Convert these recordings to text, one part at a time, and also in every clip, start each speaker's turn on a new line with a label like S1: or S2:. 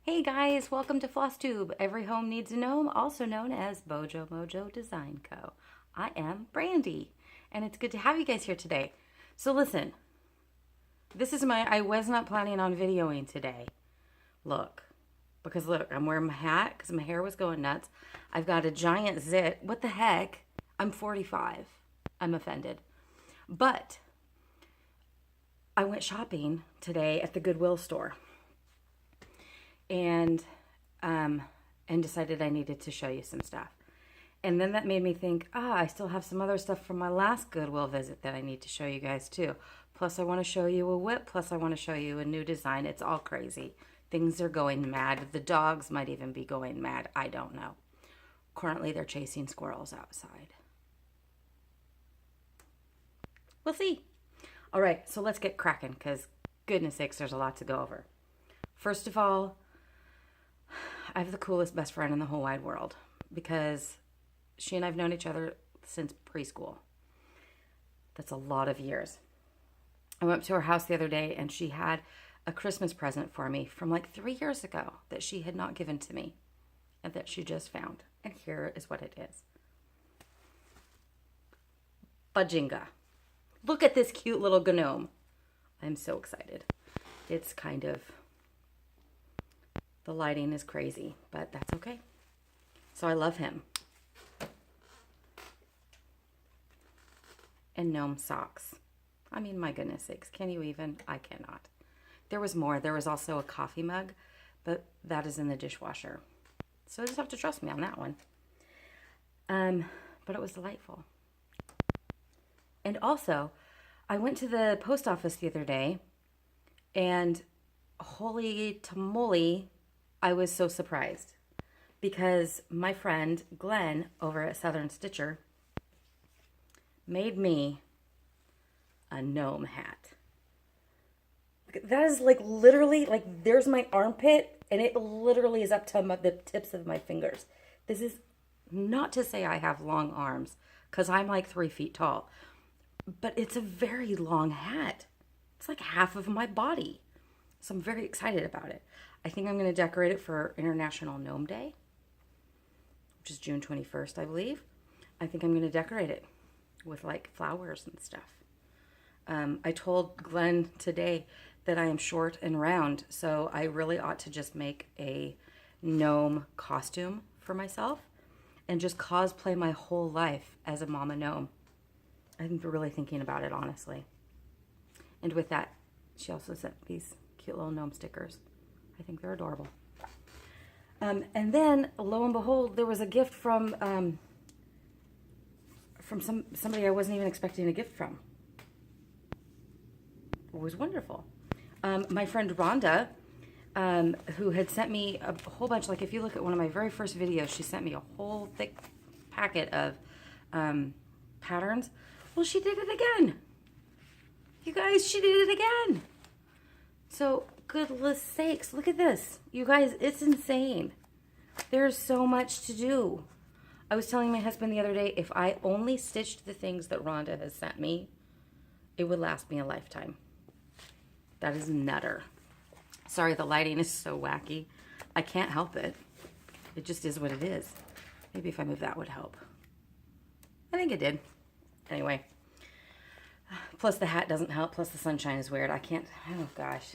S1: Hey guys, welcome to Flosstube. Every home needs a gnome, also known as Bojo Mojo Design Co. I am Brandy, and it's good to have you guys here today. So listen, I was not planning on videoing today. Look, I'm wearing my hat because my hair was going nuts. I've got a giant zit. What the heck? I'm 45. I'm offended. But I went shopping today at the Goodwill store. And decided I needed to show you some stuff. And then that made me think, I still have some other stuff from my last Goodwill visit that I need to show you guys too. Plus I want to show you a WIP, plus I want to show you a new design. It's all crazy. Things are going mad. The dogs might even be going mad. I don't know. Currently they're chasing squirrels outside. We'll see. All right, so let's get cracking because goodness sakes, there's a lot to go over. First of all, I have the coolest best friend in the whole wide world because she and I have known each other since preschool. That's a lot of years. I went up to her house the other day and she had a Christmas present for me from like 3 years ago that she had not given to me and that she just found. And here is what it is. Bajinga. Look at this cute little gnome. I'm so excited. It's kind of... The lighting is crazy, but that's okay. So I love him. And gnome socks. I mean, my goodness sakes, can you even? I cannot. There was more. There was also a coffee mug, but that is in the dishwasher. So you just have to trust me on that one. But it was delightful. And also, I went to the post office the other day, and holy tamale, I was so surprised because my friend Glenn over at Southern Stitcher made me a gnome hat. That is like literally, like there's my armpit and it literally is up to the tips of my fingers. This is not to say I have long arms because I'm like 3 feet tall, but it's a very long hat. It's like half of my body. So I'm very excited about it. I think I'm going to decorate it for International Gnome Day, which is June 21st, I believe. I think I'm going to decorate it with like flowers and stuff. I told Glenn today that I am short and round, so I really ought to just make a gnome costume for myself and just cosplay my whole life as a mama gnome. I'm really thinking about it, honestly. And with that, she also sent these cute little gnome stickers. I think they're adorable. And then, lo and behold, there was a gift from somebody I wasn't even expecting a gift from. It was wonderful. My friend Rhonda, who had sent me a whole bunch, like if you look at one of my very first videos, she sent me a whole thick packet of patterns. Well, she did it again. You guys, she did it again. So, goodness sakes, look at this. You guys, it's insane. There's so much to do. I was telling my husband the other day, if I only stitched the things that Rhonda has sent me, it would last me a lifetime. That is nutter. Sorry, the lighting is so wacky. I can't help it. It just is what it is. Maybe if I move that would help. I think it did. Anyway. Plus the hat doesn't help. Plus the sunshine is weird. I can't, oh gosh.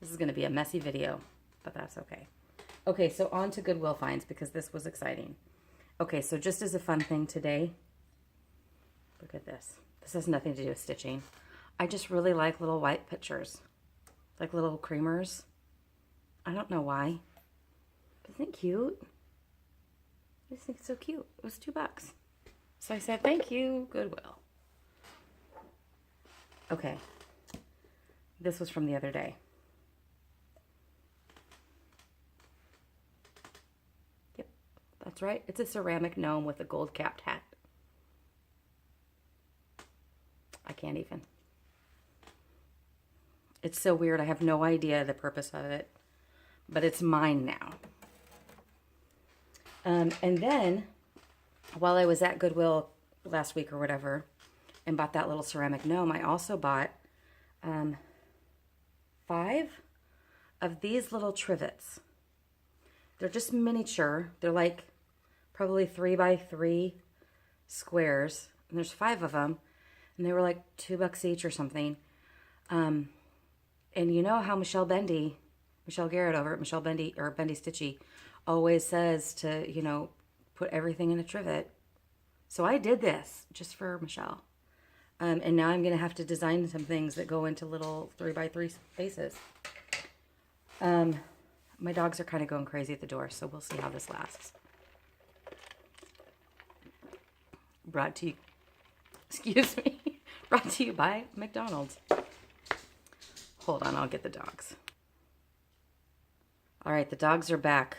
S1: This is going to be a messy video, but that's okay. Okay, so on to Goodwill finds because this was exciting. Okay, so just as a fun thing today, look at this. This has nothing to do with stitching. I just really like little white pictures, like little creamers. I don't know why. Isn't it cute? I just think it's so cute. It was $2. So I said, thank you, Goodwill. Okay, this was from the other day. Yep, that's right. It's a ceramic gnome with a gold capped hat. I can't even. It's so weird. I have no idea the purpose of it, but it's mine now. And then, while I was at Goodwill last week or whatever, and bought that little ceramic gnome, I also bought 5 of these little trivets. They're just miniature. They're like probably 3x3 squares. And there's 5 of them. And they were like $2 each or something. And you know how Michelle Garrett over at Michelle Bendy, or Bendy Stitchy, always says to, you know, put everything in a trivet. So I did this just for Michelle. And now I'm going to have to design some things that go into little 3x3 spaces. My dogs are kind of going crazy at the door, so we'll see how this lasts. Brought to you, excuse me, brought to you by McDonald's. Hold on, I'll get the dogs. All right, the dogs are back,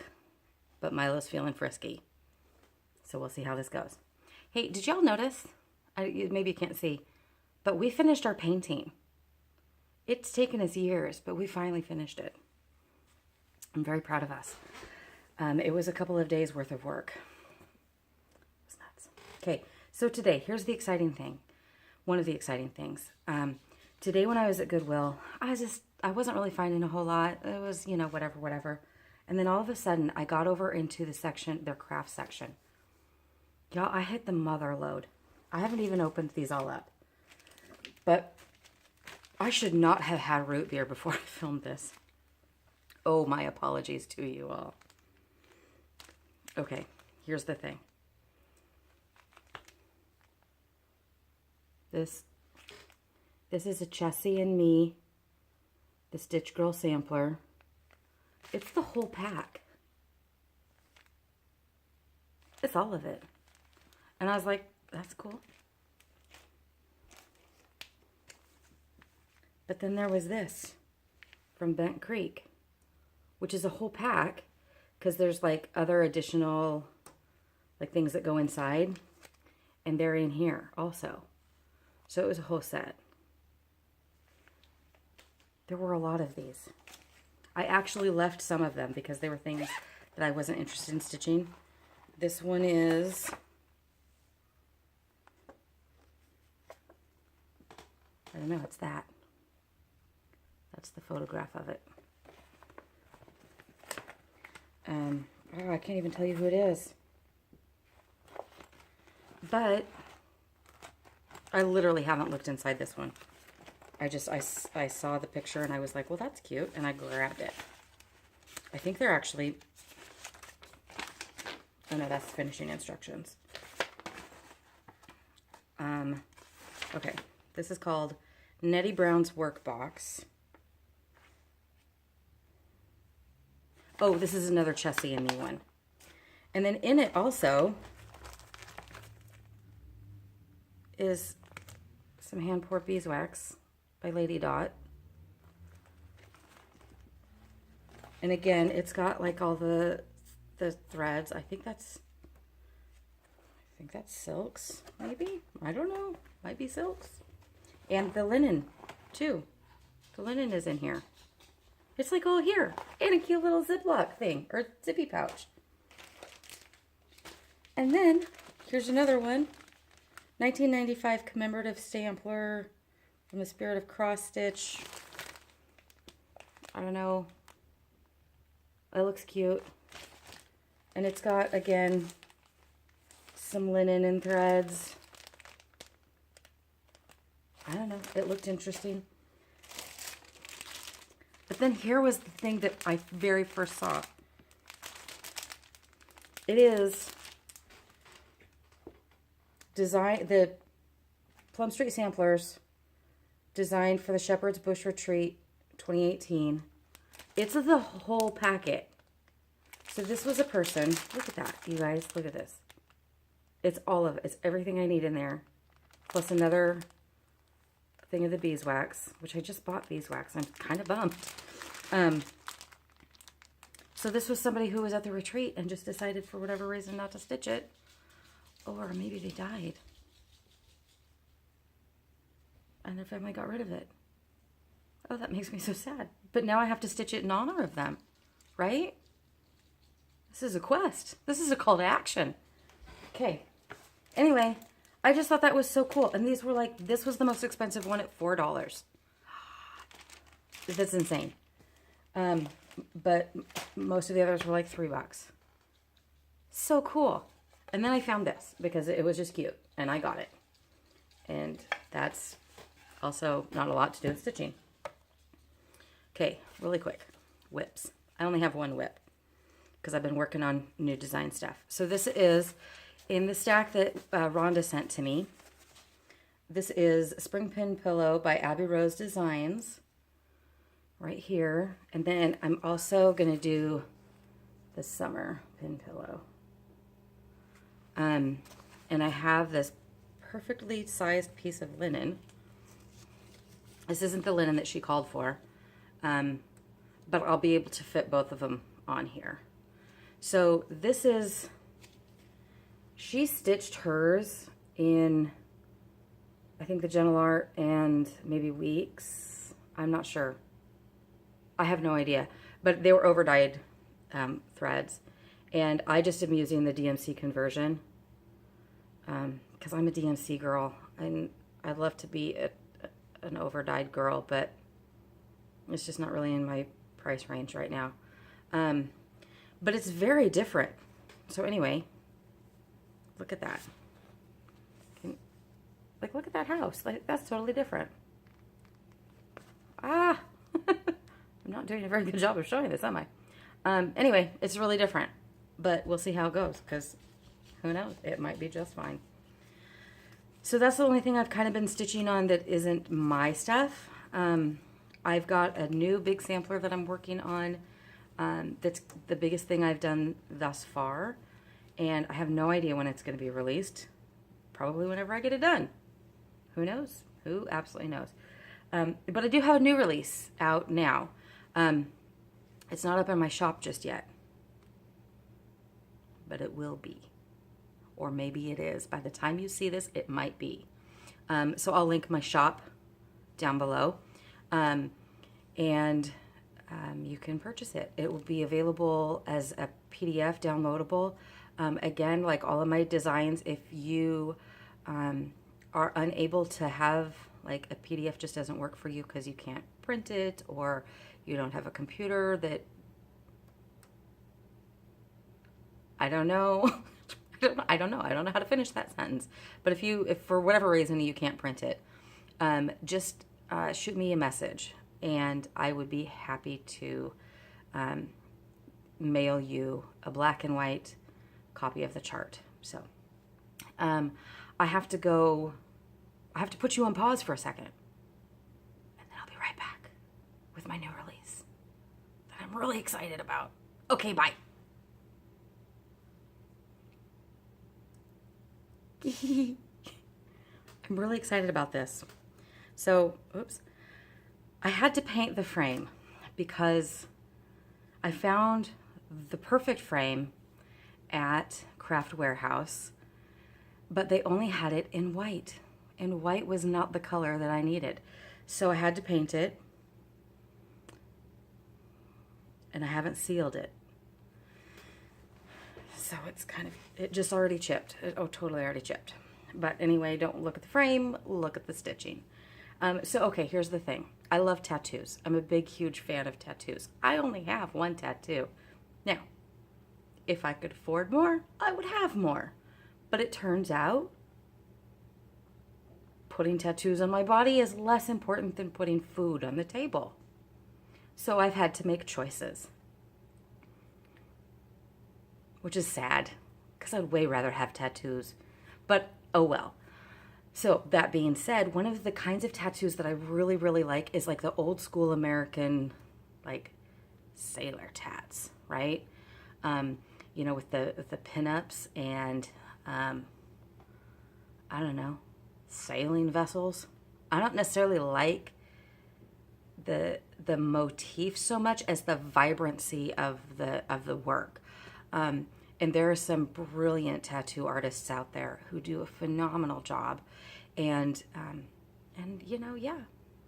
S1: but Milo's feeling frisky. So we'll see how this goes. Hey, did y'all notice? Maybe you can't see, but we finished our painting. It's taken us years, but we finally finished it. I'm very proud of us. It was a couple of days worth of work. It was nuts. Okay, so today, here's the exciting thing. One of the exciting things. Today when I was at Goodwill, I wasn't really finding a whole lot. It was, you know, whatever. And then all of a sudden, I got over into the section, their craft section. Y'all, I hit the mother load. I haven't even opened these all up. But I should not have had root beer before I filmed this. Oh, my apologies to you all. Okay, here's the thing. This is a Chessie and Me, the Stitch Girl sampler. It's the whole pack. It's all of it. And I was like, that's cool. But then there was this from Bent Creek, which is a whole pack, because there's like other additional like things that go inside, and they're in here also. So it was a whole set. There were a lot of these. I actually left some of them because they were things that I wasn't interested in stitching. This one is, I don't know, it's that. That's the photograph of it. Oh, I can't even tell you who it is. But I literally haven't looked inside this one. I saw the picture and I was like, well, that's cute. And I grabbed it. I think they're actually, oh no, that's finishing instructions. Okay, this is called Nettie Brown's Workbox. Oh, this is another Chessie and Me one. And then in it also is some hand-poured beeswax by Lady Dot. And again, it's got like all the threads. I think that's silks, maybe? I don't know. Might be silks. And the linen, too. The linen is in here. It's like all here. And a cute little Ziploc thing, or zippy pouch. And then, here's another one. 1995 commemorative sampler from the spirit of cross stitch. I don't know. It looks cute. And it's got, again, some linen and threads. I don't know. It looked interesting. But then here was the thing that I very first saw. It is the Plum Street Samplers designed for the Shepherd's Bush Retreat 2018. It's the whole packet. So this was a person. Look at that, you guys. Look at this. It's all of it. It's everything I need in there. Plus another thing of the beeswax, which I just bought beeswax. I'm kind of bummed. So this was somebody who was at the retreat and just decided for whatever reason not to stitch it. Or maybe they died. And their family got rid of it. Oh, that makes me so sad. But now I have to stitch it in honor of them. Right? This is a quest. This is a call to action. Okay. Anyway, I just thought that was so cool. And these were like, this was the most expensive one at $4. That's insane. But most of the others were like $3. So cool. And then I found this because it was just cute and I got it. And that's also not a lot to do with stitching. Okay, really quick. WIPs. I only have one WIP because I've been working on new design stuff. So this is in the stack that Rhonda sent to me. This is Spring Pin Pillow by Abby Rose Designs. Right here. And then I'm also going to do the summer pin pillow. And I have this perfectly sized piece of linen. This isn't the linen that she called for, but I'll be able to fit both of them on here. So this is, she stitched hers in, I think the Gentle Art and maybe Weeks. I'm not sure. I have no idea, but they were over dyed threads, and I just am using the DMC conversion because I'm a DMC girl, and I'd love to be an over dyed girl, but it's just not really in my price range right now. But it's very different. So anyway, look at that. Like, look at that house. Like, that's totally different. Ah. I'm not doing a very good job of showing this, am I? Anyway, it's really different, but we'll see how it goes, because who knows? It might be just fine. So that's the only thing I've kind of been stitching on that isn't my stuff. I've got a new big sampler that I'm working on. That's the biggest thing I've done thus far, and I have no idea when it's going to be released. Probably whenever I get it done. Who knows? Who absolutely knows? But I do have a new release out now. It's not up in my shop just yet, but it will be, or maybe it is. By the time you see this, it might be. So I'll link my shop down below, and you can purchase it. It will be available as a PDF downloadable. Again, like all of my designs, if you are unable to have, like, a PDF just doesn't work for you because you can't print it, or you don't have a computer that, I don't know. I don't know how to finish that sentence. But if for whatever reason you can't print it, just shoot me a message, and I would be happy to mail you a black and white copy of the chart. So I have to put you on pause for a second, and then I'll be right back with my new release that I'm really excited about. Okay, bye. I'm really excited about this. So, oops. I had to paint the frame because I found the perfect frame at Craft Warehouse, but they only had it in white, and white was not the color that I needed. So I had to paint it, and I haven't sealed it. So it's it just already chipped. Totally already chipped. But anyway, don't look at the frame, look at the stitching. So, okay, here's the thing. I love tattoos. I'm a big, huge fan of tattoos. I only have one tattoo. Now, if I could afford more, I would have more. But it turns out putting tattoos on my body is less important than putting food on the table. So I've had to make choices, which is sad because I'd way rather have tattoos, but oh well. So that being said, one of the kinds of tattoos that I really, really like is like the old school American, like, sailor tats, right? You know, with the pinups and, I don't know, sailing vessels. I don't necessarily like the motif so much as the vibrancy of the work. And there are some brilliant tattoo artists out there who do a phenomenal job. And you know, yeah,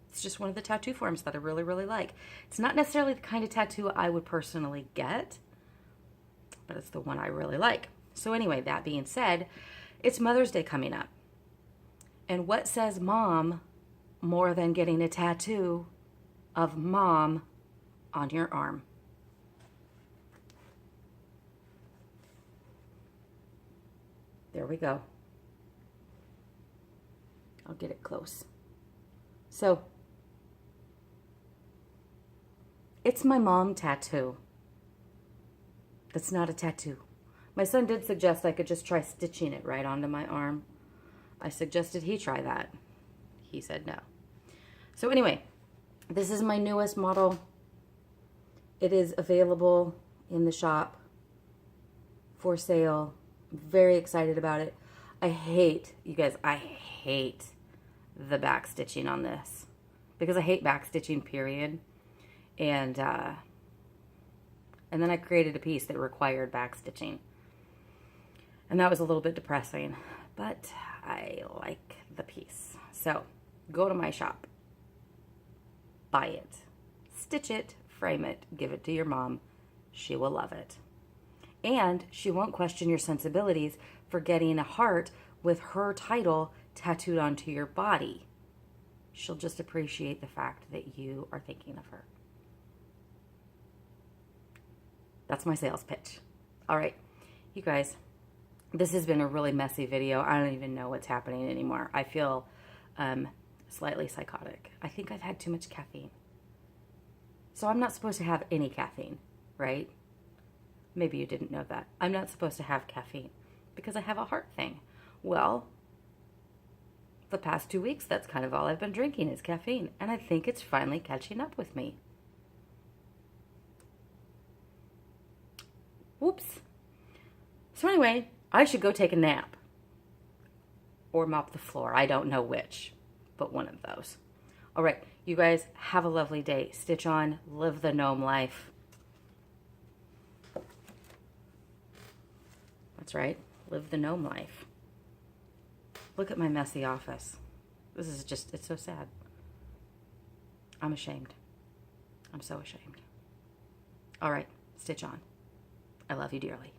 S1: it's just one of the tattoo forms that I really, really like. It's not necessarily the kind of tattoo I would personally get, but it's the one I really like. So anyway, that being said, it's Mother's Day coming up. And what says mom more than getting a tattoo of mom on your arm. There we go. I'll get it close. So, it's my mom tattoo. That's not a tattoo. My son did suggest I could just try stitching it right onto my arm. I suggested he try that. He said no. So anyway, this is my newest model. It is available in the shop for sale. I'm very excited about it. I hate, you guys, I hate the back stitching on this because I hate back stitching, period. And then I created a piece that required back stitching. And that was a little bit depressing, but I like the piece. So go to my shop, buy it, stitch it, frame it, give it to your mom. She will love it. And she won't question your sensibilities for getting a heart with her title tattooed onto your body. She'll just appreciate the fact that you are thinking of her. That's my sales pitch. All right, you guys, this has been a really messy video. I don't even know what's happening anymore. I feel slightly psychotic. I think I've had too much caffeine. So I'm not supposed to have any caffeine, right? Maybe you didn't know that. I'm not supposed to have caffeine because I have a heart thing. Well, the past 2 weeks, that's kind of all I've been drinking is caffeine. And I think it's finally catching up with me. Whoops. So anyway, I should go take a nap. Or mop the floor. I don't know which, but one of those. All right, you guys have a lovely day. Stitch on, live the gnome life. That's right, live the gnome life. Look at my messy office. This is just, it's so sad. I'm ashamed. I'm so ashamed. All right, stitch on. I love you dearly.